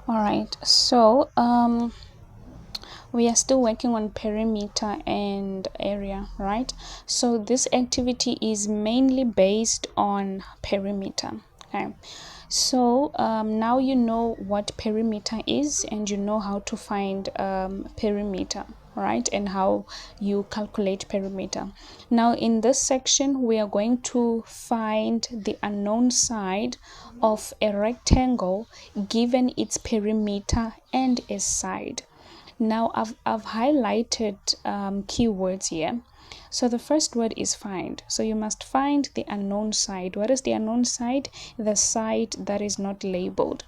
All right, so we are still working on perimeter and area, right? So this activity is mainly based on perimeter. Okay, so now you know what perimeter is and you know how to find perimeter, right? And how you calculate perimeter. Now in this section we are going to find the unknown side of a rectangle given its perimeter and a side. Now I've highlighted keywords here. So the first word is find. So you must find the unknown side. What is the unknown side? The side that is not labeled.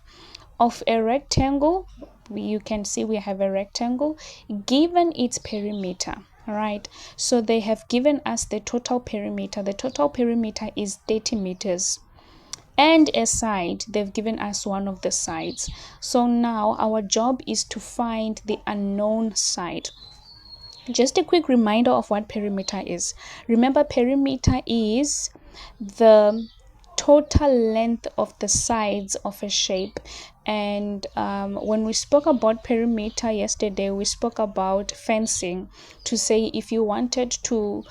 Of a rectangle, you can see we have a rectangle given its perimeter. All right, so they have given us the total perimeter. The total perimeter is 30 meters. And a side, they've given us one of the sides. So now our job is to find the unknown side. Just a quick reminder of what perimeter is. Remember, perimeter is the total length of the sides of a shape. And when we spoke about perimeter yesterday, we spoke about fencing, to say if you wanted to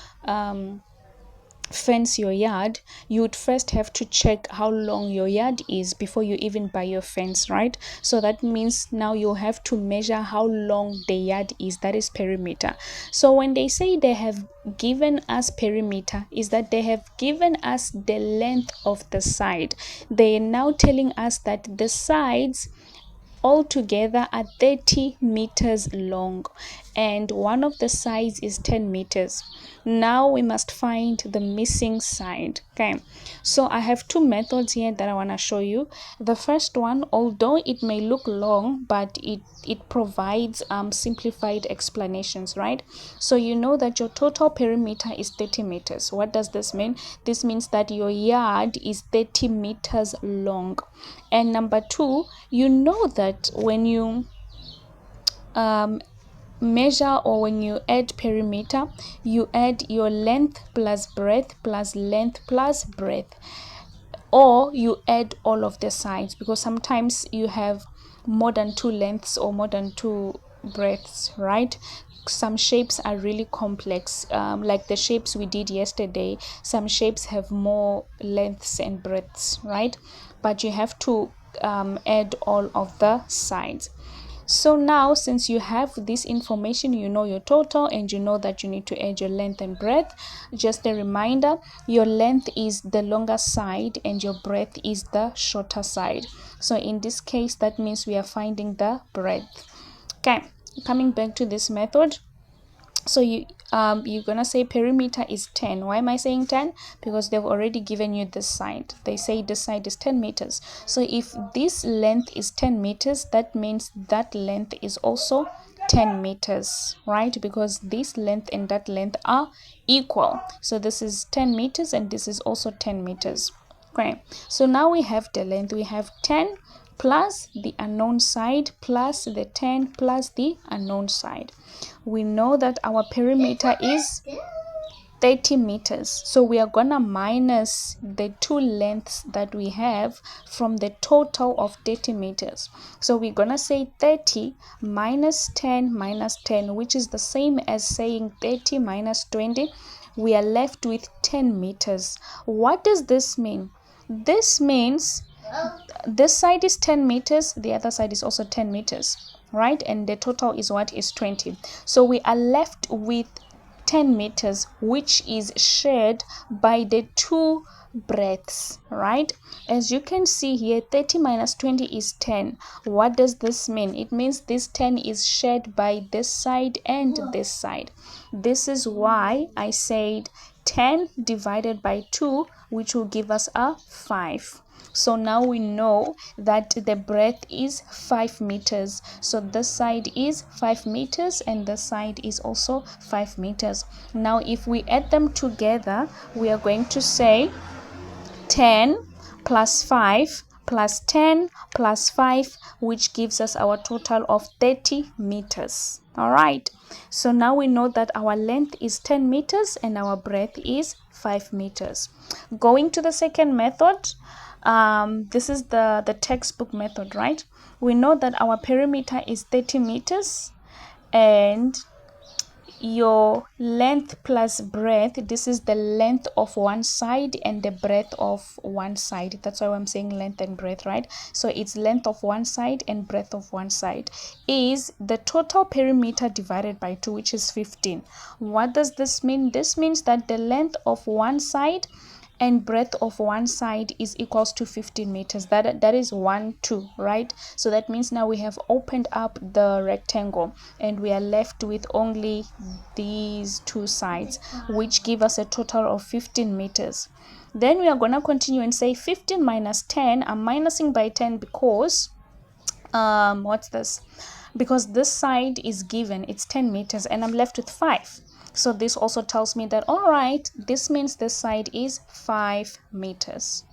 fence your yard, you would first have to check how long your yard is before you even buy your fence, right? So that means now you have to measure how long the yard is. That is perimeter. So when they say they have given us perimeter, is that they have given us the length of the side. They are now telling us that the sides altogether are 30 meters long and one of the sides is 10 meters. Now we must find the missing side. Okay, so I have two methods here that I want to show you. The first one, although it may look long, but it provides simplified explanations, right? So you know that your total perimeter is 30 meters. What does this mean? This means that your yard is 30 meters long. And number two, you know that when you measure, or when you add perimeter, you add your length plus breadth plus length plus breadth, or you add all of the sides, because sometimes you have more than two lengths or more than two breadths, right? Some shapes are really complex, like the shapes we did yesterday. Some shapes have more lengths and breadths, right? But you have to add all of the sides. So now, since you have this information, you know your total and you know that you need to add your length and breadth. Just a reminder, your length is the longer side and your breadth is the shorter side. So in this case, that means we are finding the breadth. Okay, coming back to this method. So you're gonna say perimeter is 10. Why am I saying 10? Because they've already given you this side. They say this side is 10 meters. So if this length is 10 meters, that means that length is also 10 meters, right? Because this length and that length are equal. So this is 10 meters and this is also 10 meters. Okay, so now we have the length. We have 10 plus the unknown side plus the 10 plus the unknown side. We know that our perimeter is 30 meters. So we are gonna minus the two lengths that we have from the total of 30 meters. So we're gonna say 30 minus 10, which is the same as saying 30 minus 20. We are left with 10 meters. What does this mean? This means this side is 10 meters, the other side is also 10 meters, right? And the total is what? Is 20. So we are left with 10 meters, which is shared by the two breadths, right? As you can see here, 30 minus 20 is 10. What does this mean? It means this 10 is shared by this side and this side. This is why I said 10 divided by 2, which will give us a 5. So now we know that the breadth is 5 meters. So this side is 5 meters and this side is also 5 meters. Now if we add them together, we are going to say 10 plus 5 plus 10 plus 5, which gives us our total of 30 meters. All right, so now we know that our length is 10 meters and our breadth is 5 meters. Going to the second method, this is the textbook method, right? We know that our perimeter is 30 meters, and your length plus breadth, this is the length of one side and the breadth of one side. That's why I'm saying length and breadth, right? So it's length of one side and breadth of one side is the total perimeter divided by 2, which is 15. What does this mean? This means that the length of one side and breadth of one side is equals to 15 meters. That is 1 2, right? So that means now we have opened up the rectangle and we are left with only these two sides, which give us a total of 15 meters. Then we are going to continue and say 15 minus 10. I'm minusing by 10 because what's this? Because this side is given, it's 10 meters, and I'm left with 5. So this also tells me that, all right, this means this side is 5 meters.